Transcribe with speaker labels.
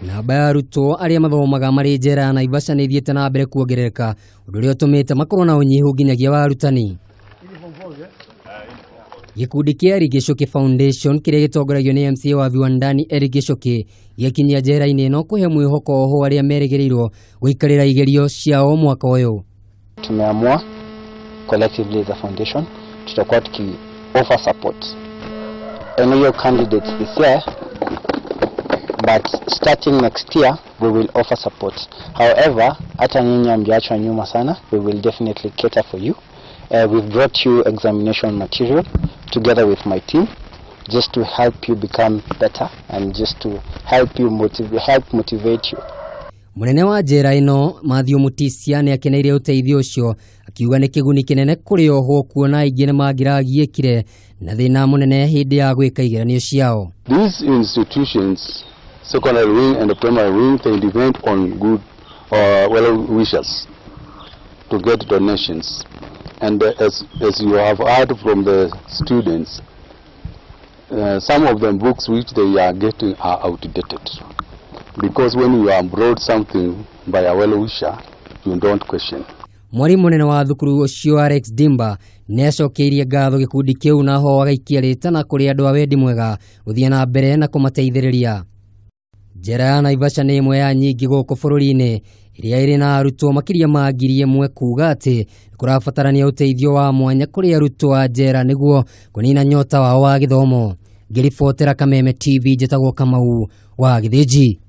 Speaker 1: Namba ya arutwo aria mathomaga marĩ njera ya Naivasha nĩ ithiĩte na mbere kuongerereka, ũndũ ũrĩa ũtũmĩte makorwo na ũnyihu nginyagia wa arutani. Gikundi kia Eric Gichuki Foundation kĩrĩa gĩtongoragio nĩ MCA wa Viwandani Eric Gichuki gĩkinyia njera-ini ĩno kũhe mwĩhoko ohwo arĩa merigiriirwo gũikarĩra igerio ciao mwaka ũyũ.
Speaker 2: Tumeamua collectively as a foundation tutakuwa tuki offer support. I know your candidates this year, but starting next year we will offer support. However, hata nyinyi hamjaachwa nyuma sana, we will definitely cater for you. We've brought you examination material together with my team just to help you become better and just to help motivate you.
Speaker 1: Munene wa njera ĩno Mathews Mutysia nĩ akeneire ũteithio ũcio, akiuga nĩ kĩguni kĩnene kũrĩ ohwo kuona aingĩ nĩ mangĩragiĩkire na thĩna mũnene hĩndĩ ya gwĩka igeranio ciao.
Speaker 3: These institutions, secondary wing and the primary wing, they depend on good well wishers to get donations. And as you have heard from the students, some of the books which they are getting are outdated. Because when you are brought something by a well-wisher, you don't question.
Speaker 1: Mwarimu munene wa thukuru ũcio Alex Dimba nĩ acokeirie ngatho gĩkundi kĩu na ho agaikia rĩtana kũrĩ andũ a wendi mwega gũthiĩ na mbere na kũmateithĩrĩria. Njera ya Naivasha nĩ ĩmwe ya nyingĩ gũkũ bũrũri-inĩ iria irĩ na arutwo makĩria ma 1,000 kuuga atĩ kũrabatarania ũteithio wa mwanya kũrĩ arutwo a njera nĩguo kũnina nyota wao wa gĩthomo. Ngĩribotera Kameme TV njĩtagwo Kamau wa Githĩnji.